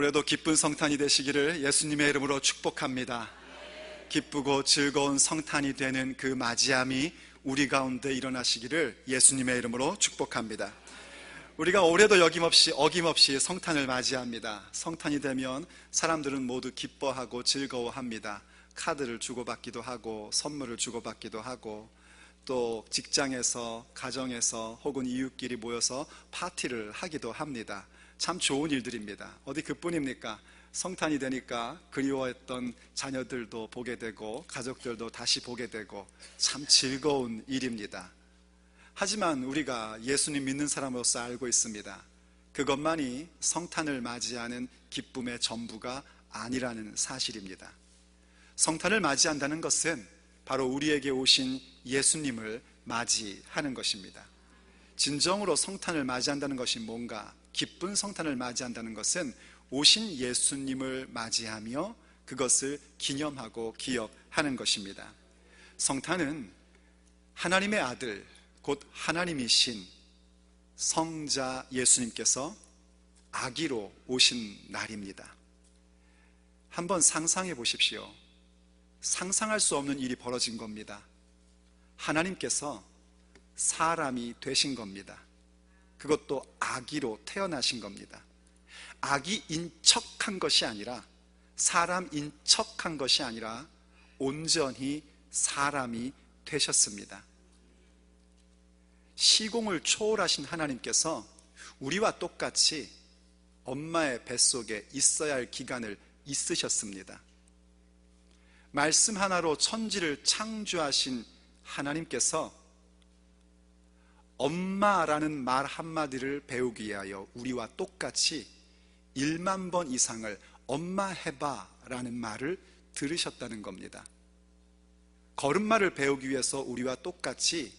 올해도 기쁜 성탄이 되시기를 예수님의 이름으로 축복합니다. 기쁘고 즐거운 성탄이 되는 그 맞이함이 우리 가운데 일어나시기를 예수님의 이름으로 축복합니다. 우리가 올해도 어김없이 성탄을 맞이합니다. 성탄이 되면 사람들은 모두 기뻐하고 즐거워합니다. 카드를 주고받기도 하고 선물을 주고받기도 하고, 또 직장에서, 가정에서 혹은 이웃끼리 모여서 파티를 하기도 합니다. 참 좋은 일들입니다. 어디 그뿐입니까? 성탄이 되니까 그리워했던 자녀들도 보게 되고 가족들도 다시 보게 되고 참 즐거운 일입니다. 하지만 우리가 예수님 믿는 사람으로서 알고 있습니다. 그것만이 성탄을 맞이하는 기쁨의 전부가 아니라는 사실입니다. 성탄을 맞이한다는 것은 바로 우리에게 오신 예수님을 맞이하는 것입니다. 진정으로 성탄을 맞이한다는 것이 뭔가? 기쁜 성탄을 맞이한다는 것은 오신 예수님을 맞이하며 그것을 기념하고 기억하는 것입니다. 성탄은 하나님의 아들, 곧 하나님이신 성자 예수님께서 아기로 오신 날입니다. 한번 상상해 보십시오. 상상할 수 없는 일이 벌어진 겁니다. 하나님께서 사람이 되신 겁니다. 그것도 아기로 태어나신 겁니다. 아기인 척한 것이 아니라, 사람인 척한 것이 아니라 온전히 사람이 되셨습니다. 시공을 초월하신 하나님께서 우리와 똑같이 엄마의 뱃속에 있어야 할 기간을 있으셨습니다. 말씀 하나로 천지를 창조하신 하나님께서 엄마라는 말 한마디를 배우기 위하여 우리와 똑같이 1만 번 이상을 엄마 해봐 라는 말을 들으셨다는 겁니다. 걸음마를 배우기 위해서 우리와 똑같이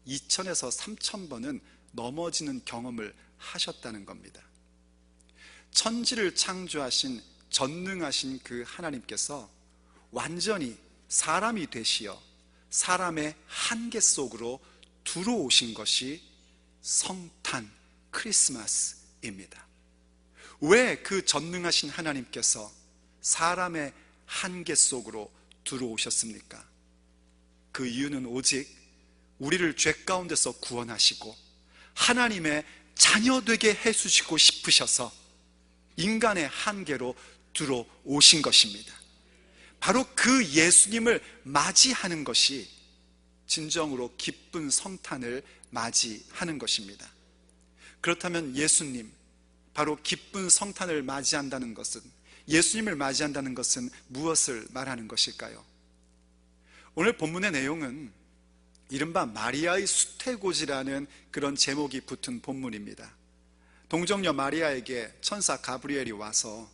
2000에서 3000번은 넘어지는 경험을 하셨다는 겁니다. 천지를 창조하신 전능하신 그 하나님께서 완전히 사람이 되시어 사람의 한계 속으로 들어오신 것이 성탄, 크리스마스입니다. 왜 그 전능하신 하나님께서 사람의 한계 속으로 들어오셨습니까? 그 이유는 오직 우리를 죄 가운데서 구원하시고 하나님의 자녀 되게 해주시고 싶으셔서 인간의 한계로 들어오신 것입니다. 바로 그 예수님을 맞이하는 것이 진정으로 기쁜 성탄을 맞이하는 것입니다. 그렇다면 예수님, 바로 기쁜 성탄을 맞이한다는 것은, 예수님을 맞이한다는 것은 무엇을 말하는 것일까요? 오늘 본문의 내용은 이른바 마리아의 수태고지라는 그런 제목이 붙은 본문입니다. 동정녀 마리아에게 천사 가브리엘이 와서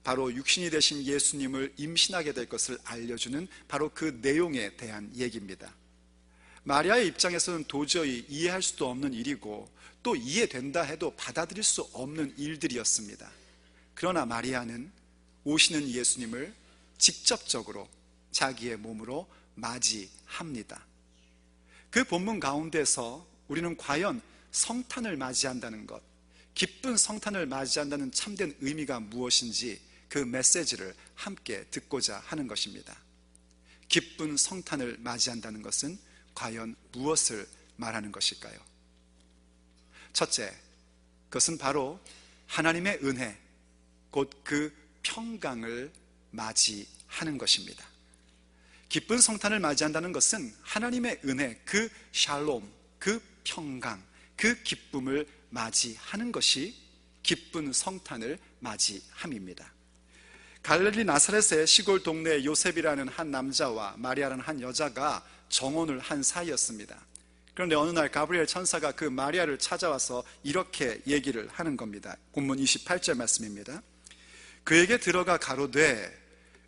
바로 육신이 되신 예수님을 임신하게 될 것을 알려주는 바로 그 내용에 대한 얘기입니다. 마리아의 입장에서는 도저히 이해할 수도 없는 일이고 또 이해된다 해도 받아들일 수 없는 일들이었습니다. 그러나 마리아는 오시는 예수님을 직접적으로 자기의 몸으로 맞이합니다. 그 본문 가운데서 우리는 과연 성탄을 맞이한다는 것, 기쁜 성탄을 맞이한다는 참된 의미가 무엇인지 그 메시지를 함께 듣고자 하는 것입니다. 기쁜 성탄을 맞이한다는 것은 과연 무엇을 말하는 것일까요? 첫째, 그것은 바로 하나님의 은혜, 곧 그 평강을 맞이하는 것입니다. 기쁜 성탄을 맞이한다는 것은 하나님의 은혜, 그 샬롬, 그 평강, 그 기쁨을 맞이하는 것이 기쁜 성탄을 맞이함입니다. 갈릴리 나사렛의 시골 동네에 요셉이라는 한 남자와 마리아라는 한 여자가 정혼을 한 사이였습니다. 그런데 어느 날 가브리엘 천사가 그 마리아를 찾아와서 이렇게 얘기를 하는 겁니다. 본문 28절 말씀입니다. 그에게 들어가 가로되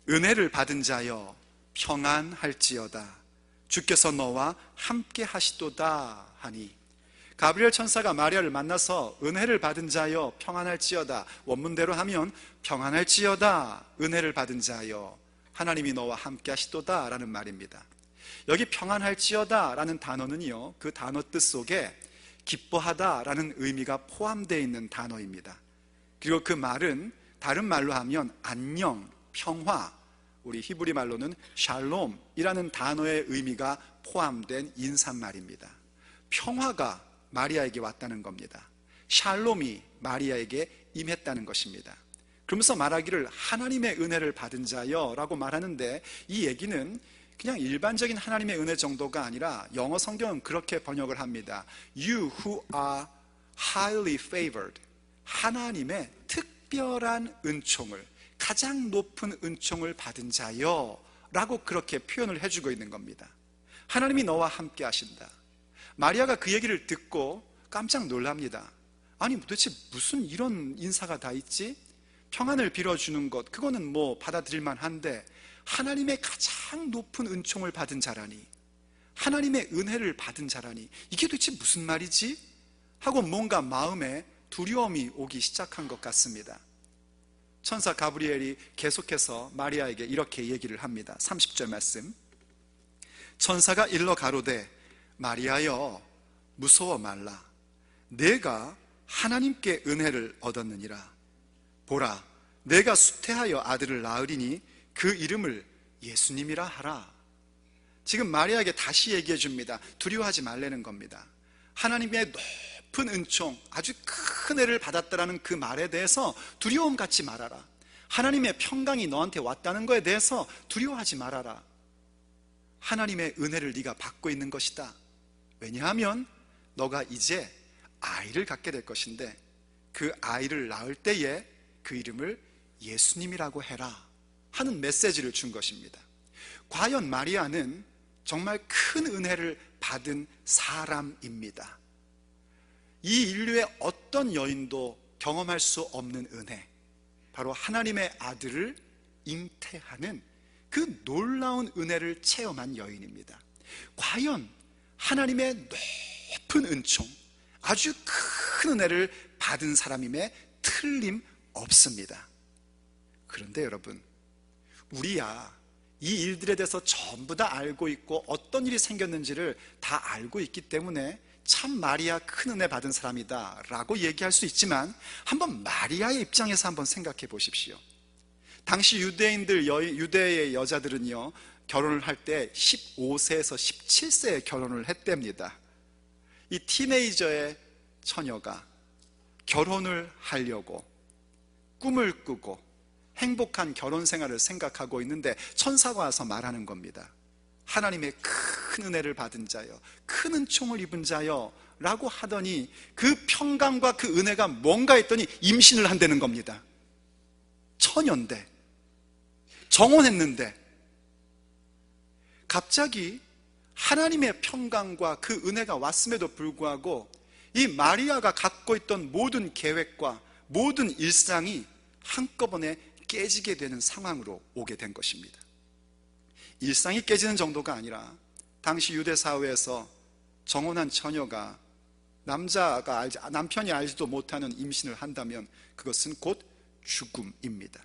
은혜를 받은 자여 평안할지어다, 주께서 너와 함께 하시도다 하니, 가브리엘 천사가 마리아를 만나서 은혜를 받은 자여 평안할지어다, 원문대로 하면 평안할지어다, 은혜를 받은 자여 하나님이 너와 함께 하시도다 라는 말입니다. 여기 평안할지어다 라는 단어는요, 그 단어 뜻 속에 기뻐하다 라는 의미가 포함되어 있는 단어입니다. 그리고 그 말은 다른 말로 하면 안녕, 평화, 우리 히브리 말로는 샬롬이라는 단어의 의미가 포함된 인사말입니다. 평화가 마리아에게 왔다는 겁니다. 샬롬이 마리아에게 임했다는 것입니다. 그러면서 말하기를 하나님의 은혜를 받은 자여 라고 말하는데, 이 얘기는 그냥 일반적인 하나님의 은혜 정도가 아니라 영어 성경은 그렇게 번역을 합니다. You who are highly favored, 하나님의 특별한 은총을, 가장 높은 은총을 받은 자여 라고 그렇게 표현을 해주고 있는 겁니다. 하나님이 너와 함께 하신다. 마리아가 그 얘기를 듣고 깜짝 놀랍니다. 아니 도대체 무슨 이런 인사가 다 있지? 평안을 빌어주는 것, 그거는 뭐 받아들일만 한데 하나님의 가장 높은 은총을 받은 자라니, 하나님의 은혜를 받은 자라니, 이게 도대체 무슨 말이지? 하고 뭔가 마음에 두려움이 오기 시작한 것 같습니다. 천사 가브리엘이 계속해서 마리아에게 이렇게 얘기를 합니다. 30절 말씀. 천사가 일러 가로되 마리아여 무서워 말라. 내가 하나님께 은혜를 얻었느니라. 보라, 내가 수태하여 아들을 낳으리니 그 이름을 예수님이라 하라. 지금 마리아에게 다시 얘기해 줍니다. 두려워하지 말라는 겁니다. 하나님의 높은 은총, 아주 큰 은혜를 받았다라는 그 말에 대해서 두려움 갖지 말아라. 하나님의 평강이 너한테 왔다는 것에 대해서 두려워하지 말아라. 하나님의 은혜를 네가 받고 있는 것이다. 왜냐하면 너가 이제 아이를 갖게 될 것인데 그 아이를 낳을 때에 그 이름을 예수님이라고 해라 하는 메시지를 준 것입니다. 과연 마리아는 정말 큰 은혜를 받은 사람입니다. 이 인류의 어떤 여인도 경험할 수 없는 은혜, 바로 하나님의 아들을 잉태하는 그 놀라운 은혜를 체험한 여인입니다. 과연 하나님의 높은 은총, 아주 큰 은혜를 받은 사람임에 틀림없습니다. 그런데 여러분, 우리야 이 일들에 대해서 전부 다 알고 있고 어떤 일이 생겼는지를 다 알고 있기 때문에 참 마리아 큰 은혜 받은 사람이다 라고 얘기할 수 있지만, 한번 마리아의 입장에서 한번 생각해 보십시오. 당시 유대의 여자들은요, 결혼을 할 때 15세에서 17세에 결혼을 했답니다. 이 티네이저의 처녀가 결혼을 하려고 꿈을 꾸고 행복한 결혼 생활을 생각하고 있는데 천사가 와서 말하는 겁니다. 하나님의 큰 은혜를 받은 자여, 큰 은총을 입은 자여 라고 하더니 그 평강과 그 은혜가 뭔가 했더니 임신을 한다는 겁니다. 처녀인데, 정혼했는데 갑자기 하나님의 평강과 그 은혜가 왔음에도 불구하고 이 마리아가 갖고 있던 모든 계획과 모든 일상이 한꺼번에 깨지게 되는 상황으로 오게 된 것입니다. 일상이 깨지는 정도가 아니라 당시 유대 사회에서 정혼한 처녀가 남편이 알지도 못하는 임신을 한다면 그것은 곧 죽음입니다.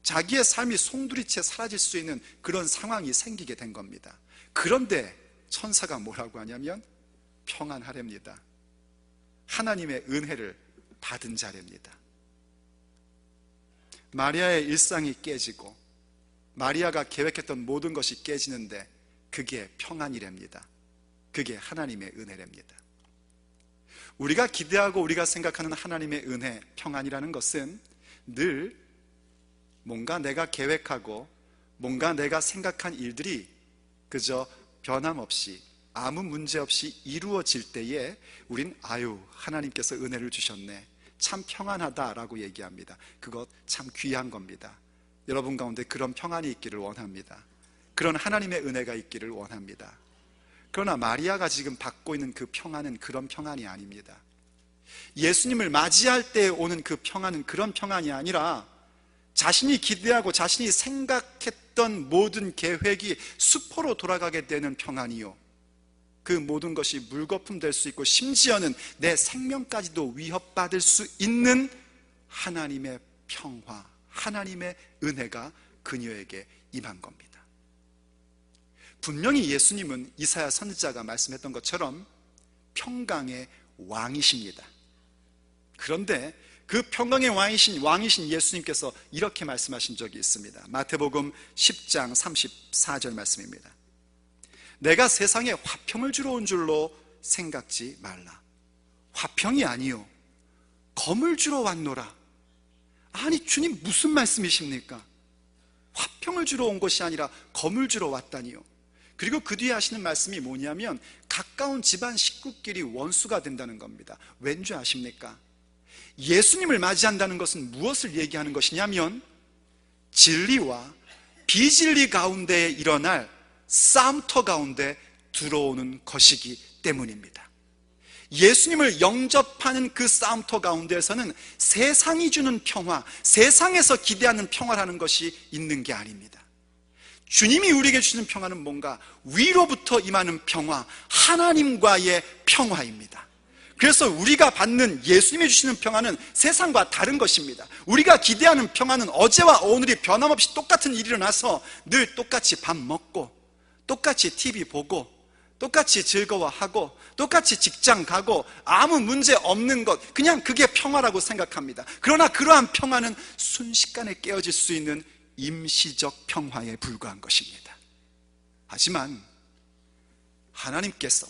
자기의 삶이 송두리째 사라질 수 있는 그런 상황이 생기게 된 겁니다. 그런데 천사가 뭐라고 하냐면 평안하렵니다. 하나님의 은혜를 받은 자랍니다. 마리아의 일상이 깨지고 마리아가 계획했던 모든 것이 깨지는데 그게 평안이랍니다. 그게 하나님의 은혜랍니다. 우리가 기대하고 우리가 생각하는 하나님의 은혜, 평안이라는 것은 늘 뭔가 내가 계획하고 뭔가 내가 생각한 일들이 그저 변함없이 아무 문제 없이 이루어질 때에 우린 하나님께서 은혜를 주셨네, 참 평안하다라고 얘기합니다. 그것 참 귀한 겁니다. 여러분 가운데 그런 평안이 있기를 원합니다. 그런 하나님의 은혜가 있기를 원합니다. 그러나 마리아가 지금 받고 있는 그 평안은 그런 평안이 아닙니다. 예수님을 맞이할 때 오는 그 평안은 그런 평안이 아니라 자신이 기대하고 자신이 생각했던 모든 계획이 수포로 돌아가게 되는 평안이요, 그 모든 것이 물거품 될 수 있고 심지어는 내 생명까지도 위협받을 수 있는 하나님의 평화, 하나님의 은혜가 그녀에게 임한 겁니다. 분명히 예수님은 이사야 선지자가 말씀했던 것처럼 평강의 왕이십니다. 그런데 그 평강의 왕이신 예수님께서 이렇게 말씀하신 적이 있습니다. 마태복음 10장 34절 말씀입니다. 내가 세상에 화평을 주러 온 줄로 생각지 말라. 화평이 아니요 검을 주러 왔노라. 아니 주님 무슨 말씀이십니까? 화평을 주러 온 것이 아니라 검을 주러 왔다니요. 그리고 그 뒤에 하시는 말씀이 뭐냐면 가까운 집안 식구끼리 원수가 된다는 겁니다. 왠지 아십니까? 예수님을 맞이한다는 것은 무엇을 얘기하는 것이냐면 진리와 비진리 가운데 일어날 싸움터 가운데 들어오는 것이기 때문입니다. 예수님을 영접하는 그 싸움터 가운데에서는 세상이 주는 평화, 세상에서 기대하는 평화라는 것이 있는 게 아닙니다. 주님이 우리에게 주시는 평화는 뭔가 위로부터 임하는 평화, 하나님과의 평화입니다. 그래서 우리가 받는 예수님이 주시는 평화는 세상과 다른 것입니다. 우리가 기대하는 평화는 어제와 오늘이 변함없이 똑같은 일이 일어나서 늘 똑같이 밥 먹고 똑같이 TV 보고 똑같이 즐거워하고 똑같이 직장 가고 아무 문제 없는 것, 그냥 그게 평화라고 생각합니다. 그러나 그러한 평화는 순식간에 깨어질 수 있는 임시적 평화에 불과한 것입니다. 하지만 하나님께서,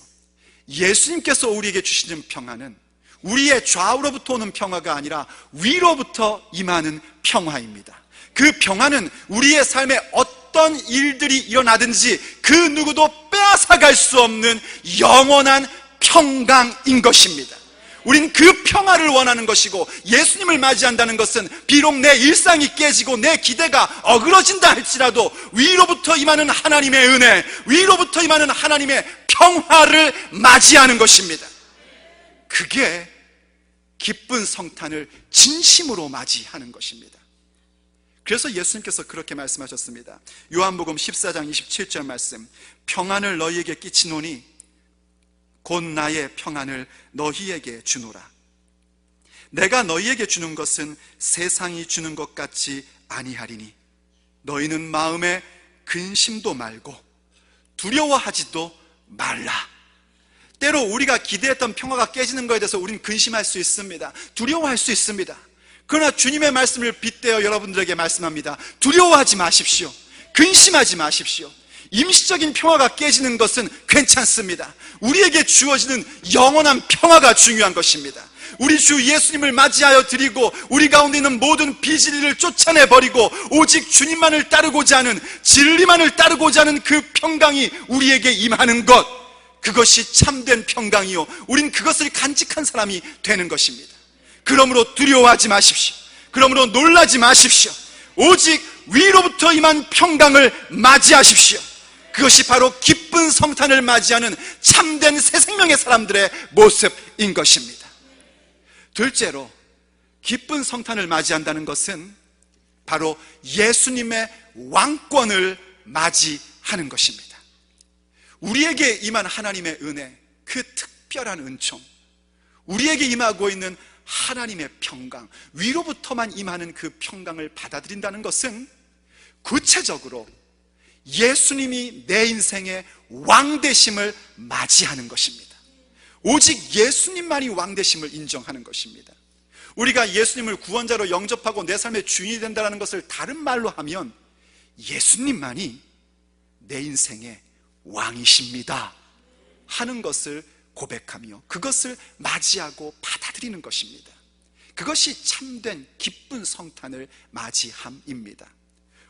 예수님께서 우리에게 주시는 평화는 우리의 좌우로부터 오는 평화가 아니라 위로부터 임하는 평화입니다. 그 평화는 우리의 삶에 어떤 일들이 일어나든지 그 누구도 빼앗아갈 수 없는 영원한 평강인 것입니다. 우린 그 평화를 원하는 것이고, 예수님을 맞이한다는 것은 비록 내 일상이 깨지고 내 기대가 어그러진다 할지라도 위로부터 임하는 하나님의 은혜, 위로부터 임하는 하나님의 평화를 맞이하는 것입니다. 그게 기쁜 성탄을 진심으로 맞이하는 것입니다. 그래서 예수님께서 그렇게 말씀하셨습니다. 요한복음 14장 27절 말씀, 평안을 너희에게 끼치노니 곧 나의 평안을 너희에게 주노라. 내가 너희에게 주는 것은 세상이 주는 것 같지 아니하리니 너희는 마음에 근심도 말고 두려워하지도 말라. 때로 우리가 기대했던 평화가 깨지는 것에 대해서 우리는 근심할 수 있습니다. 두려워할 수 있습니다. 그러나 주님의 말씀을 빗대어 여러분들에게 말씀합니다. 두려워하지 마십시오. 근심하지 마십시오. 임시적인 평화가 깨지는 것은 괜찮습니다. 우리에게 주어지는 영원한 평화가 중요한 것입니다. 우리 주 예수님을 맞이하여 드리고 우리 가운데 있는 모든 비진리를 쫓아내버리고 오직 주님만을 따르고자 하는, 진리만을 따르고자 하는 그 평강이 우리에게 임하는 것, 그것이 참된 평강이요, 우린 그것을 간직한 사람이 되는 것입니다. 그러므로 두려워하지 마십시오. 그러므로 놀라지 마십시오. 오직 위로부터 임한 평강을 맞이하십시오. 그것이 바로 기쁜 성탄을 맞이하는 참된 새 생명의 사람들의 모습인 것입니다. 둘째로, 기쁜 성탄을 맞이한다는 것은 바로 예수님의 왕권을 맞이하는 것입니다. 우리에게 임한 하나님의 은혜, 그 특별한 은총, 우리에게 임하고 있는 하나님의 평강, 위로부터만 임하는 그 평강을 받아들인다는 것은 구체적으로 예수님이 내 인생의 왕되심을 맞이하는 것입니다. 오직 예수님만이 왕되심을 인정하는 것입니다. 우리가 예수님을 구원자로 영접하고 내 삶의 주인이 된다는 것을 다른 말로 하면 예수님만이 내 인생의 왕이십니다 하는 것을 고백하며 그것을 맞이하고 받아들이는 것입니다. 그것이 참된 기쁜 성탄을 맞이함입니다.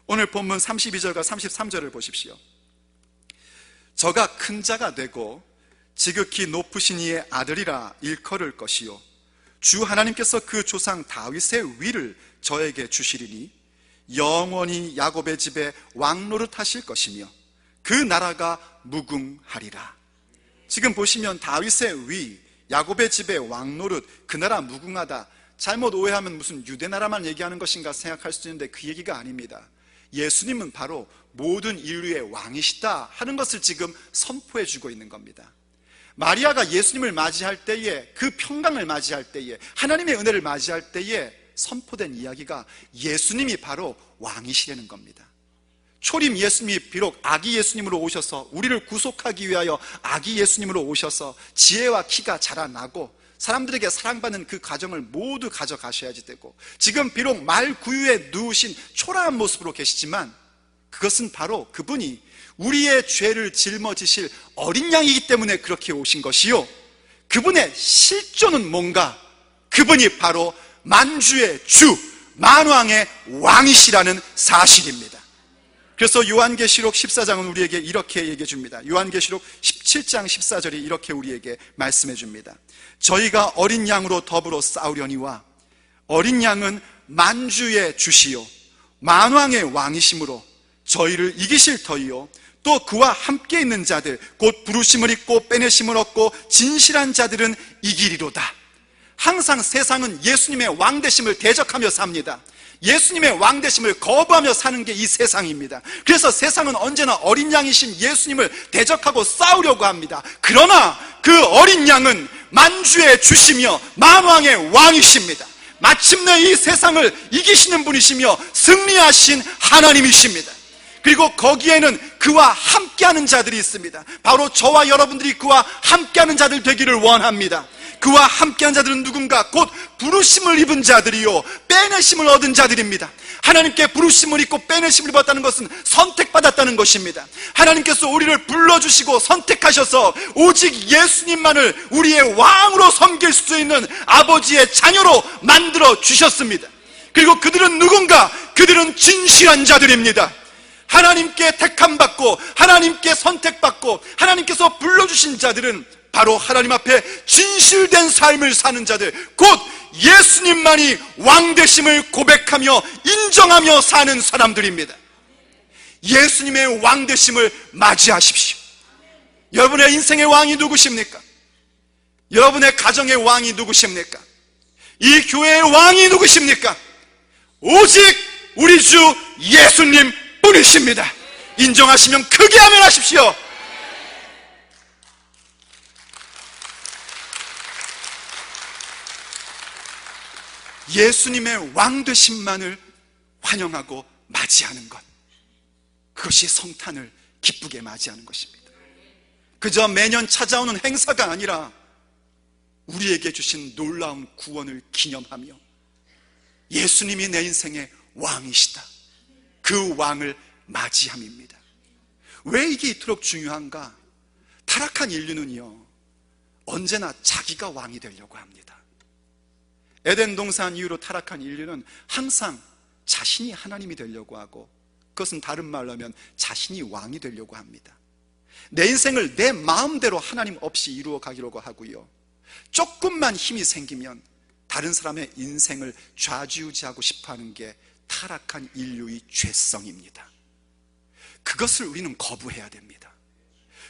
오늘 본문 32절과 33절을 보십시오. 저가 큰 자가 되고 지극히 높으신 이의 아들이라 일컬을 것이요 주 하나님께서 그 조상 다윗의 위를 저에게 주시리니 영원히 야곱의 집에 왕노릇 하실 것이며 그 나라가 무궁하리라. 지금 보시면 다윗의 위, 야곱의 집에 왕노릇, 그 나라 무궁하다, 잘못 오해하면 무슨 유대 나라만 얘기하는 것인가 생각할 수도 있는데 그 얘기가 아닙니다. 예수님은 바로 모든 인류의 왕이시다 하는 것을 지금 선포해 주고 있는 겁니다. 마리아가 예수님을 맞이할 때에, 그 평강을 맞이할 때에, 하나님의 은혜를 맞이할 때에 선포된 이야기가 예수님이 바로 왕이시라는 겁니다. 초림 예수님이 비록 아기 예수님으로 오셔서 우리를 구속하기 위하여 아기 예수님으로 오셔서 지혜와 키가 자라나고 사람들에게 사랑받는 그 가정을 모두 가져가셔야지 되고, 지금 비록 말 구유에 누우신 초라한 모습으로 계시지만 그것은 바로 그분이 우리의 죄를 짊어지실 어린 양이기 때문에 그렇게 오신 것이요, 그분의 실존은 뭔가, 그분이 바로 만주의 주, 만왕의 왕이시라는 사실입니다. 그래서 요한계시록 14장은 우리에게 이렇게 얘기해 줍니다. 요한계시록 17장 14절이 이렇게 우리에게 말씀해 줍니다. 저희가 어린 양으로 더불어 싸우려니와 어린 양은 만주의 주시요 만왕의 왕이심으로 저희를 이기실 터이요 또 그와 함께 있는 자들 곧 부르심을 입고 빼내심을 얻고 진실한 자들은 이기리로다. 항상 세상은 예수님의 왕되심을 대적하며 삽니다. 예수님의 왕되심을 거부하며 사는 게 이 세상입니다. 그래서 세상은 언제나 어린 양이신 예수님을 대적하고 싸우려고 합니다. 그러나 그 어린 양은 만주의 주시며 만왕의 왕이십니다. 마침내 이 세상을 이기시는 분이시며 승리하신 하나님이십니다. 그리고 거기에는 그와 함께하는 자들이 있습니다. 바로 저와 여러분들이 그와 함께하는 자들 되기를 원합니다. 그와 함께한 자들은 누군가? 곧 부르심을 입은 자들이요 빼내심을 얻은 자들입니다. 하나님께 부르심을 입고 빼내심을 입었다는 것은 선택받았다는 것입니다. 하나님께서 우리를 불러주시고 선택하셔서 오직 예수님만을 우리의 왕으로 섬길 수 있는 아버지의 자녀로 만들어 주셨습니다. 그리고 그들은 누군가? 그들은 진실한 자들입니다. 하나님께 택함받고 하나님께 선택받고 하나님께서 불러주신 자들은 바로 하나님 앞에 진실된 삶을 사는 자들, 곧 예수님만이 왕되심을 고백하며 인정하며 사는 사람들입니다. 예수님의 왕되심을 맞이하십시오. 여러분의 인생의 왕이 누구십니까? 여러분의 가정의 왕이 누구십니까? 이 교회의 왕이 누구십니까? 오직 우리 주 예수님 뿐이십니다. 인정하시면 크게 아멘하십시오. 예수님의 왕되심만을 환영하고 맞이하는 것, 그것이 성탄을 기쁘게 맞이하는 것입니다. 그저 매년 찾아오는 행사가 아니라 우리에게 주신 놀라운 구원을 기념하며 예수님이 내 인생의 왕이시다, 그 왕을 맞이함입니다. 왜 이게 이토록 중요한가? 타락한 인류는요 언제나 자기가 왕이 되려고 합니다. 에덴 동산 이후로 타락한 인류는 항상 자신이 하나님이 되려고 하고, 그것은 다른 말로 하면 자신이 왕이 되려고 합니다. 내 인생을 내 마음대로 하나님 없이 이루어 가기로 하고요, 조금만 힘이 생기면 다른 사람의 인생을 좌지우지하고 싶어하는 게 타락한 인류의 죄성입니다. 그것을 우리는 거부해야 됩니다.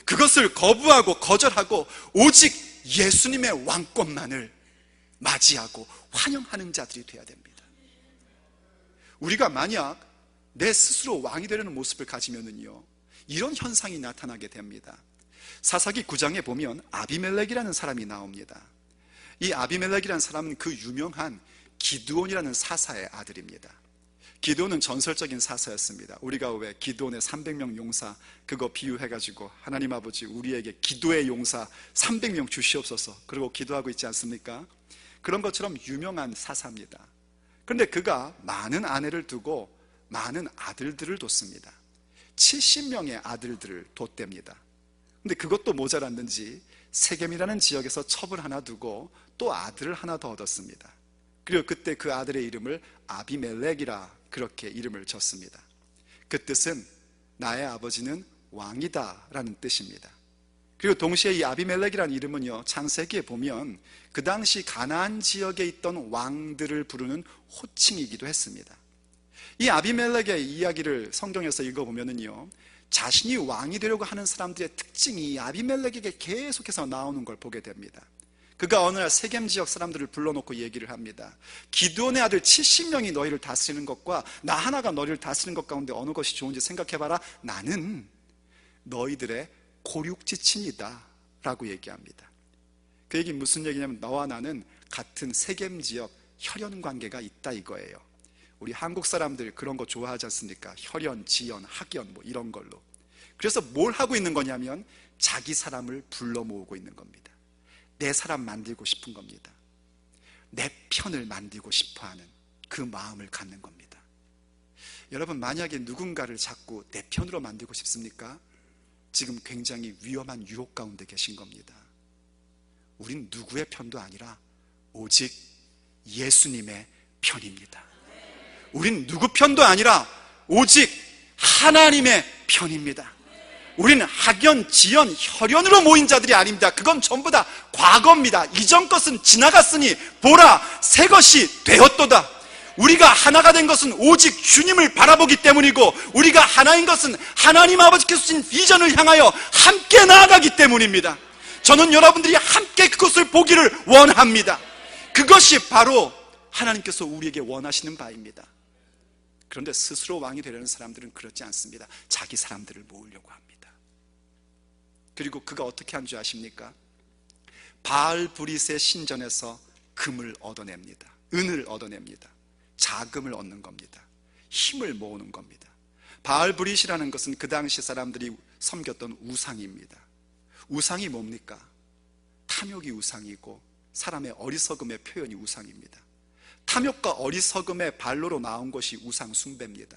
그것을 거부하고 거절하고 오직 예수님의 왕권만을 맞이하고 환영하는 자들이 되어야 됩니다. 우리가 만약 내 스스로 왕이 되려는 모습을 가지면은요 이런 현상이 나타나게 됩니다. 사사기 9장에 보면 아비멜렉이라는 사람이 나옵니다. 이 아비멜렉이라는 사람은 그 유명한 기드온이라는 사사의 아들입니다. 기드온은 전설적인 사사였습니다. 우리가 왜 기드온의 300명 용사 그거 비유해가지고 하나님 아버지 우리에게 기도의 용사 300명 주시옵소서 그러고 기도하고 있지 않습니까? 그런 것처럼 유명한 사사입니다. 그런데 그가 많은 아내를 두고 많은 아들들을 뒀습니다. 70명의 아들들을 뒀답니다. 근데 그것도 모자랐는지 세겜이라는 지역에서 첩을 하나 두고 또 아들을 하나 더 얻었습니다. 그리고 그때 그 아들의 이름을 아비멜렉이라 그렇게 이름을 졌습니다. 그 뜻은 나의 아버지는 왕이다 라는 뜻입니다. 그리고 동시에 이 아비멜렉이라는 이름은요 창세기에 보면 그 당시 가나안 지역에 있던 왕들을 부르는 호칭이기도 했습니다. 이 아비멜렉의 이야기를 성경에서 읽어보면은요 자신이 왕이 되려고 하는 사람들의 특징이 아비멜렉에게 계속해서 나오는 걸 보게 됩니다. 그가 어느 날 세겜 지역 사람들을 불러놓고 얘기를 합니다. 기드온의 아들 70명이 너희를 다스리는 것과 나 하나가 너희를 다스리는 것 가운데 어느 것이 좋은지 생각해봐라. 나는 너희들의 고륙지친이다 라고 얘기합니다. 그 얘기 무슨 얘기냐면 너와 나는 같은 세겜 지역 혈연 관계가 있다 이거예요. 우리 한국 사람들 그런 거 좋아하지 않습니까? 혈연, 지연, 학연 뭐 이런 걸로. 그래서 뭘 하고 있는 거냐면 자기 사람을 불러 모으고 있는 겁니다. 내 사람 만들고 싶은 겁니다. 내 편을 만들고 싶어하는 그 마음을 갖는 겁니다. 여러분, 만약에 누군가를 자꾸 내 편으로 만들고 싶습니까? 지금 굉장히 위험한 유혹 가운데 계신 겁니다. 우린 누구의 편도 아니라 오직 예수님의 편입니다. 우린 누구 편도 아니라 오직 하나님의 편입니다. 우리는 학연, 지연, 혈연으로 모인 자들이 아닙니다. 그건 전부 다 과거입니다. 이전 것은 지나갔으니 보라, 새 것이 되었도다. 우리가 하나가 된 것은 오직 주님을 바라보기 때문이고, 우리가 하나인 것은 하나님 아버지께서 주신 비전을 향하여 함께 나아가기 때문입니다. 저는 여러분들이 함께 그것을 보기를 원합니다. 그것이 바로 하나님께서 우리에게 원하시는 바입니다. 그런데 스스로 왕이 되려는 사람들은 그렇지 않습니다. 자기 사람들을 모으려고 합니다. 그리고 그가 어떻게 한 줄 아십니까? 바알브릿의 신전에서 금을 얻어냅니다. 은을 얻어냅니다. 자금을 얻는 겁니다. 힘을 모으는 겁니다. 바알브릿이라는 것은 그 당시 사람들이 섬겼던 우상입니다. 우상이 뭡니까? 탐욕이 우상이고 사람의 어리석음의 표현이 우상입니다. 탐욕과 어리석음의 발로로 나온 것이 우상 숭배입니다.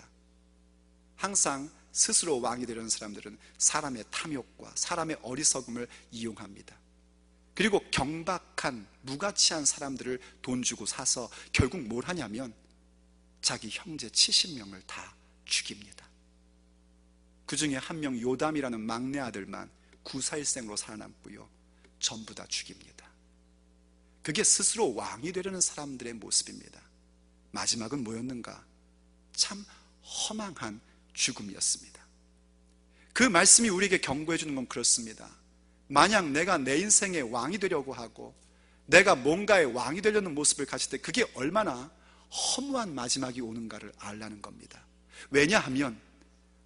항상 스스로 왕이 되려는 사람들은 사람의 탐욕과 사람의 어리석음을 이용합니다. 그리고 경박한 무가치한 사람들을 돈 주고 사서 결국 뭘 하냐면 자기 형제 70명을 다 죽입니다. 그 중에 한 명 요담이라는 막내 아들만 구사일생으로 살아남고요, 전부 다 죽입니다. 그게 스스로 왕이 되려는 사람들의 모습입니다. 마지막은 뭐였는가? 참 허망한 죽음이었습니다. 그 말씀이 우리에게 경고해 주는 건 그렇습니다. 만약 내가 내 인생의 왕이 되려고 하고 내가 뭔가의 왕이 되려는 모습을 가질 때 그게 얼마나 허무한 마지막이 오는가를 알라는 겁니다. 왜냐하면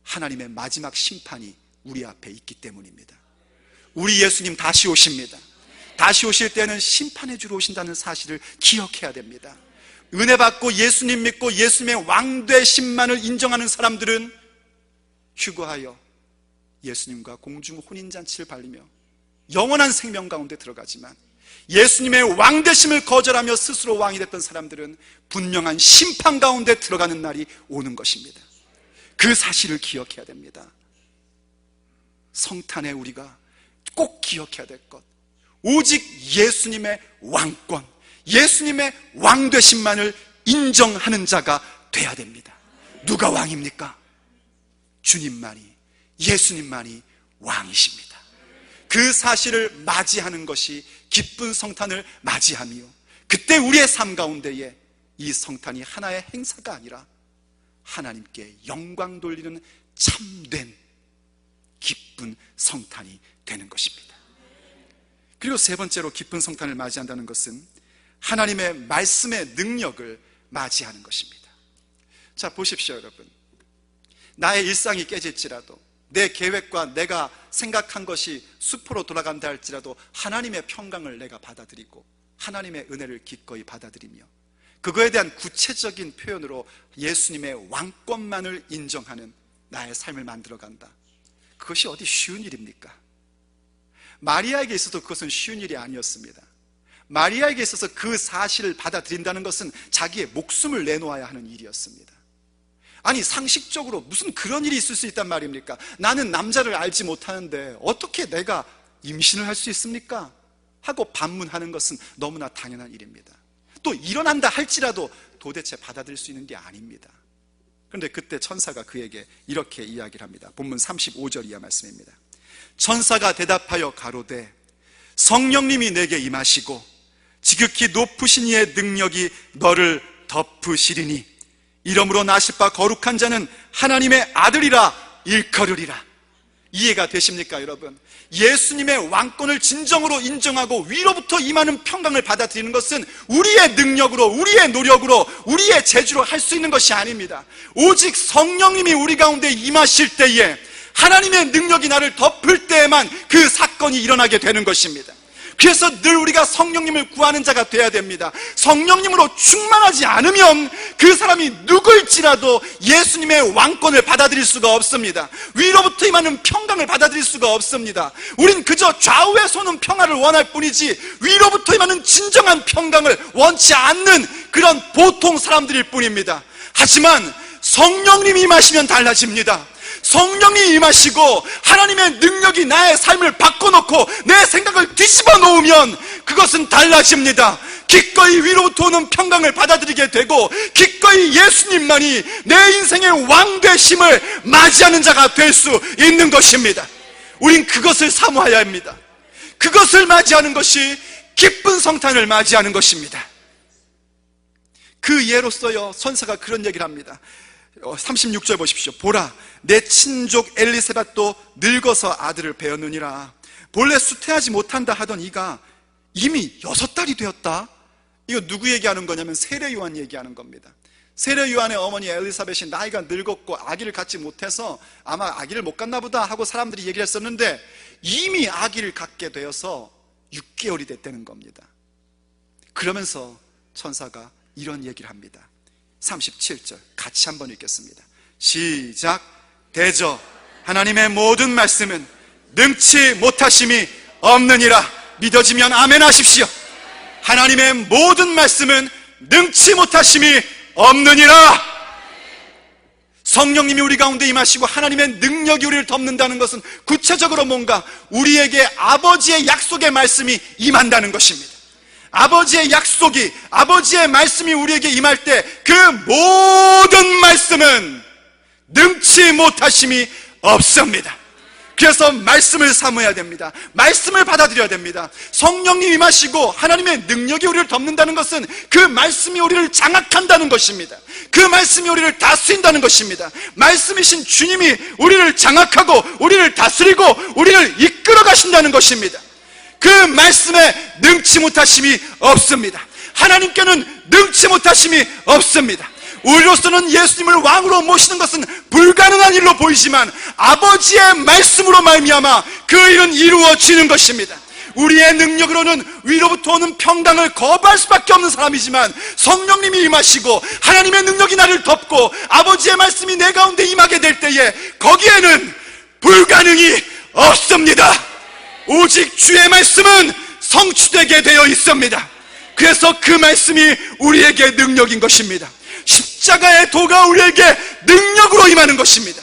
하나님의 마지막 심판이 우리 앞에 있기 때문입니다. 우리 예수님 다시 오십니다. 다시 오실 때는 심판해 주러 오신다는 사실을 기억해야 됩니다. 은혜 받고 예수님 믿고 예수님의 왕되심만을 인정하는 사람들은 휴거하여 예수님과 공중 혼인잔치를 벌이며 영원한 생명 가운데 들어가지만, 예수님의 왕되심을 거절하며 스스로 왕이 됐던 사람들은 분명한 심판 가운데 들어가는 날이 오는 것입니다. 그 사실을 기억해야 됩니다. 성탄에 우리가 꼭 기억해야 될 것, 오직 예수님의 왕권, 예수님의 왕되심만을 인정하는 자가 돼야 됩니다. 누가 왕입니까? 주님만이, 예수님만이 왕이십니다. 그 사실을 맞이하는 것이 기쁜 성탄을 맞이하며, 그때 우리의 삶 가운데에 이 성탄이 하나의 행사가 아니라 하나님께 영광 돌리는 참된 기쁜 성탄이 되는 것입니다. 그리고 세 번째로 기쁜 성탄을 맞이한다는 것은 하나님의 말씀의 능력을 맞이하는 것입니다. 자, 보십시오 여러분. 나의 일상이 깨질지라도, 내 계획과 내가 생각한 것이 수포로 돌아간다 할지라도 하나님의 평강을 내가 받아들이고 하나님의 은혜를 기꺼이 받아들이며 그거에 대한 구체적인 표현으로 예수님의 왕권만을 인정하는 나의 삶을 만들어간다. 그것이 어디 쉬운 일입니까? 마리아에게 있어도 그것은 쉬운 일이 아니었습니다. 마리아에게 있어서 그 사실을 받아들인다는 것은 자기의 목숨을 내놓아야 하는 일이었습니다. 아니, 상식적으로 무슨 그런 일이 있을 수 있단 말입니까? 나는 남자를 알지 못하는데 어떻게 내가 임신을 할 수 있습니까? 하고 반문하는 것은 너무나 당연한 일입니다. 또 일어난다 할지라도 도대체 받아들일 수 있는 게 아닙니다. 그런데 그때 천사가 그에게 이렇게 이야기를 합니다. 본문 35절 이하 말씀입니다. 천사가 대답하여 가로되 성령님이 내게 임하시고 지극히 높으신 이의 능력이 너를 덮으시리니 이러므로 나실 바 거룩한 자는 하나님의 아들이라 일컬으리라. 이해가 되십니까 여러분? 예수님의 왕권을 진정으로 인정하고 위로부터 임하는 평강을 받아들이는 것은 우리의 능력으로, 우리의 노력으로, 우리의 재주로 할 수 있는 것이 아닙니다. 오직 성령님이 우리 가운데 임하실 때에, 하나님의 능력이 나를 덮을 때에만 그 사건이 일어나게 되는 것입니다. 그래서 늘 우리가 성령님을 구하는 자가 되어야 됩니다. 성령님으로 충만하지 않으면 그 사람이 누구일지라도 예수님의 왕권을 받아들일 수가 없습니다. 위로부터 임하는 평강을 받아들일 수가 없습니다. 우린 그저 좌우에서 오는 평화를 원할 뿐이지 위로부터 임하는 진정한 평강을 원치 않는 그런 보통 사람들일 뿐입니다. 하지만 성령님이 임하시면 달라집니다. 성령이 임하시고 하나님의 능력이 나의 삶을 바꿔놓고 내 생각을 뒤집어 놓으면 그것은 달라집니다. 기꺼이 위로부터 오는 평강을 받아들이게 되고 기꺼이 예수님만이 내 인생의 왕 되심을 맞이하는 자가 될 수 있는 것입니다. 우린 그것을 사모해야 합니다. 그것을 맞이하는 것이 기쁜 성탄을 맞이하는 것입니다. 그 예로서요 선사가 그런 얘기를 합니다. 36절 보십시오. 보라, 내 친족 엘리사벳도 늙어서 아들을 배었느니라. 본래 수태하지 못한다 하던 이가 이미 6달이 되었다. 이거 누구 얘기하는 거냐면 세례 요한 얘기하는 겁니다. 세례 요한의 어머니 엘리사벳이 나이가 늙었고 아기를 갖지 못해서 아마 아기를 못 갖나 보다 하고 사람들이 얘기를 했었는데 이미 아기를 갖게 되어서 6개월이 됐다는 겁니다. 그러면서 천사가 이런 얘기를 합니다. 37절 같이 한번 읽겠습니다. 시작. 대저 하나님의 모든 말씀은 능치 못하심이 없느니라. 믿어지면 아멘 하십시오. 하나님의 모든 말씀은 능치 못하심이 없느니라. 성령님이 우리 가운데 임하시고 하나님의 능력이 우리를 덮는다는 것은 구체적으로 뭔가 우리에게 아버지의 약속의 말씀이 임한다는 것입니다. 아버지의 약속이, 아버지의 말씀이 우리에게 임할 때 그 모든 말씀은 능치 못하심이 없습니다. 그래서 말씀을 사모해야 됩니다. 말씀을 받아들여야 됩니다. 성령님이 임하시고 하나님의 능력이 우리를 덮는다는 것은 그 말씀이 우리를 장악한다는 것입니다. 그 말씀이 우리를 다스린다는 것입니다. 말씀이신 주님이 우리를 장악하고 우리를 다스리고 우리를 이끌어 가신다는 것입니다. 그 말씀에 능치 못하심이 없습니다. 하나님께는 능치 못하심이 없습니다. 우리로서는 예수님을 왕으로 모시는 것은 불가능한 일로 보이지만 아버지의 말씀으로 말미암아 그 일은 이루어지는 것입니다. 우리의 능력으로는 위로부터 오는 평강을 거부할 수밖에 없는 사람이지만 성령님이 임하시고 하나님의 능력이 나를 덮고 아버지의 말씀이 내 가운데 임하게 될 때에 거기에는 불가능이 없습니다. 오직 주의 말씀은 성취되게 되어 있습니다. 그래서 그 말씀이 우리에게 능력인 것입니다. 십자가의 도가 우리에게 능력으로 임하는 것입니다.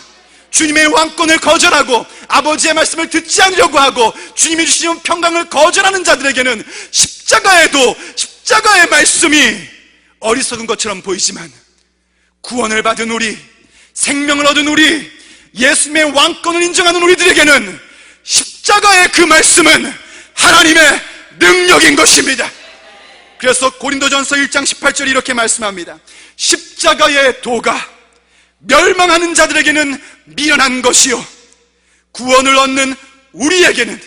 주님의 왕권을 거절하고 아버지의 말씀을 듣지 않으려고 하고 주님이 주시는 평강을 거절하는 자들에게는 십자가의 도, 십자가의 말씀이 어리석은 것처럼 보이지만 구원을 받은 우리, 생명을 얻은 우리, 예수님의 왕권을 인정하는 우리들에게는 십자가의 그 말씀은 하나님의 능력인 것입니다. 그래서 고린도전서 1장 18절이 이렇게 말씀합니다. 십자가의 도가 멸망하는 자들에게는 미련한 것이요 구원을 얻는 우리에게는,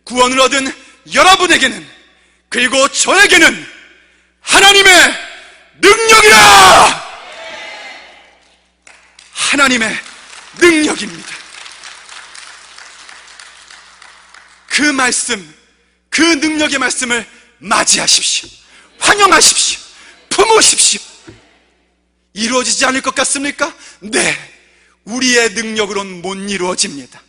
구원을 얻은 여러분에게는, 그리고 저에게는 하나님의 능력이라. 하나님의 능력입니다. 그 말씀, 그 능력의 말씀을 맞이하십시오. 환영하십시오. 품으십시오. 이루어지지 않을 것 같습니까? 네, 우리의 능력으로는 못 이루어집니다.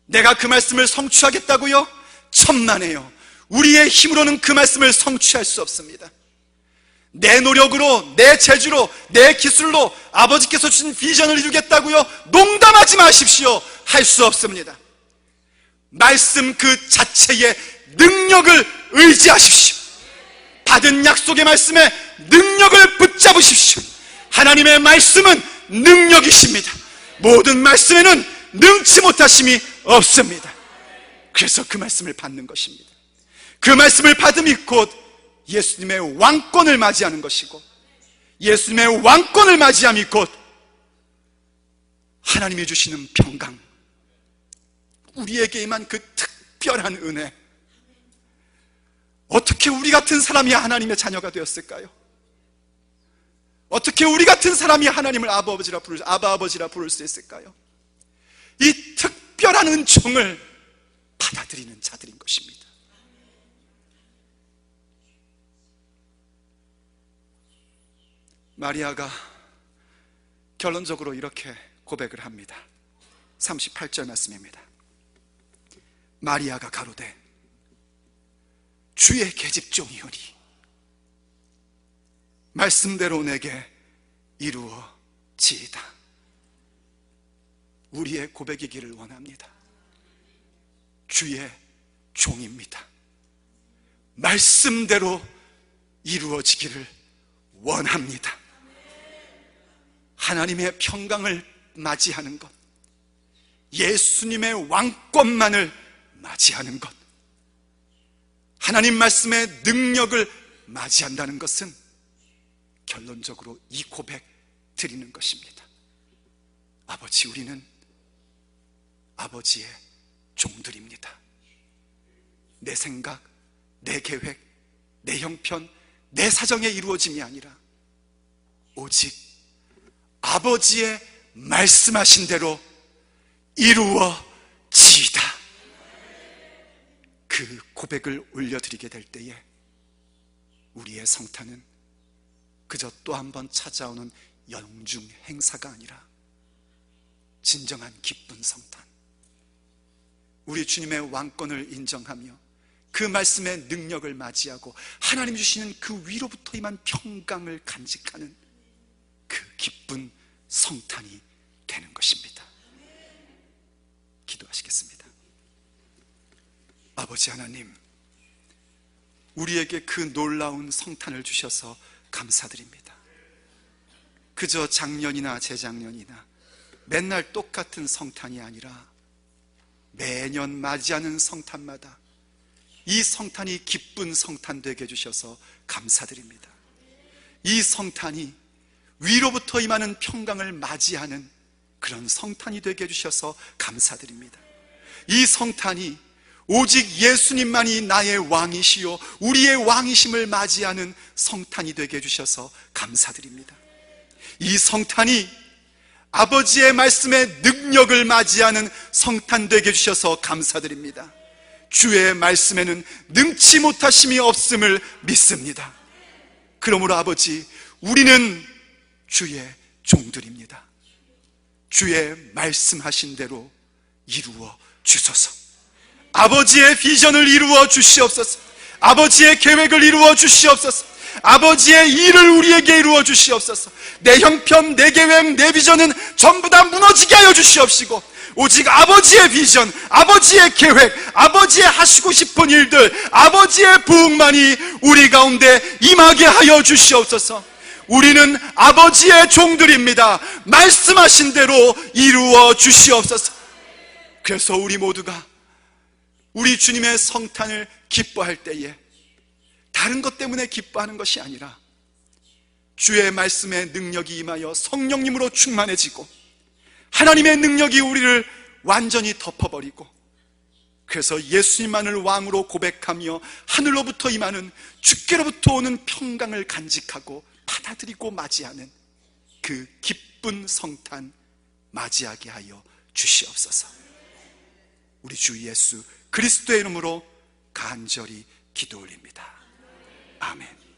내가 그 말씀을 성취하겠다고요? 천만에요. 우리의 힘으로는 그 말씀을 성취할 수 없습니다. 내 노력으로, 내 재주로, 내 기술로 아버지께서 주신 비전을 이루겠다고요? 농담하지 마십시오. 할 수 없습니다. 말씀 그 자체의 능력을 의지하십시오. 받은 약속의 말씀에 능력을 붙잡으십시오. 하나님의 말씀은 능력이십니다. 모든 말씀에는 능치 못하심이 없습니다. 그래서 그 말씀을 받는 것입니다. 그 말씀을 받음이 곧 예수님의 왕권을 맞이하는 것이고, 예수님의 왕권을 맞이함이 곧 하나님이 주시는 평강, 우리에게 임한 그 특별한 은혜. 어떻게 우리 같은 사람이 하나님의 자녀가 되었을까요? 어떻게 우리 같은 사람이 하나님을 아바 아버지라 부를 수 있을까요? 이 특별한 은총을 받아들이는 자들인 것입니다. 마리아가 결론적으로 이렇게 고백을 합니다. 38절 말씀입니다. 마리아가 가로되 주의 계집종이오니 말씀대로 내게 이루어지이다. 우리의 고백이기를 원합니다. 주의 종입니다. 말씀대로 이루어지기를 원합니다. 하나님의 평강을 맞이하는 것, 예수님의 왕권만을 맞이하는 것, 하나님 말씀의 능력을 맞이한다는 것은 결론적으로 이 고백 드리는 것입니다. 아버지, 우리는 아버지의 종들입니다. 내 생각, 내 계획, 내 형편, 내 사정의 이루어짐이 아니라 오직 아버지의 말씀하신 대로 이루어지이다. 그 고백을 올려드리게 될 때에 우리의 성탄은 그저 또 한 번 찾아오는 영중 행사가 아니라 진정한 기쁜 성탄, 우리 주님의 왕권을 인정하며 그 말씀의 능력을 맞이하고 하나님 주시는 그 위로부터 임한 평강을 간직하는 그 기쁜 성탄이 되는 것입니다. 기도하시겠습니다. 아버지 하나님, 우리에게 그 놀라운 성탄을 주셔서 감사드립니다. 그저 작년이나 재작년이나 맨날 똑같은 성탄이 아니라 매년 맞이하는 성탄마다 이 성탄이 기쁜 성탄 되게 해주셔서 감사드립니다. 이 성탄이 위로부터 임하는 평강을 맞이하는 그런 성탄이 되게 해주셔서 감사드립니다. 이 성탄이 오직 예수님만이 나의 왕이시요 우리의 왕이심을 맞이하는 성탄이 되게 해주셔서 감사드립니다. 이 성탄이 아버지의 말씀의 능력을 맞이하는 성탄 되게 해주셔서 감사드립니다. 주의 말씀에는 능치 못하심이 없음을 믿습니다. 그러므로 아버지, 우리는 주의 종들입니다. 주의 말씀하신 대로 이루어 주소서. 아버지의 비전을 이루어 주시옵소서. 아버지의 계획을 이루어 주시옵소서. 아버지의 일을 우리에게 이루어 주시옵소서. 내 형편, 내 계획, 내 비전은 전부 다 무너지게 하여 주시옵시고 오직 아버지의 비전, 아버지의 계획, 아버지의 하시고 싶은 일들, 아버지의 부흥만이 우리 가운데 임하게 하여 주시옵소서. 우리는 아버지의 종들입니다. 말씀하신 대로 이루어 주시옵소서. 그래서 우리 모두가 우리 주님의 성탄을 기뻐할 때에 다른 것 때문에 기뻐하는 것이 아니라 주의 말씀의 능력이 임하여 성령님으로 충만해지고 하나님의 능력이 우리를 완전히 덮어버리고 그래서 예수님만을 왕으로 고백하며 하늘로부터 임하는 주께로부터 오는 평강을 간직하고 받아들이고 맞이하는 그 기쁜 성탄 맞이하게 하여 주시옵소서. 우리 주 예수 그리스도의 이름으로 간절히 기도 올립니다. 아멘.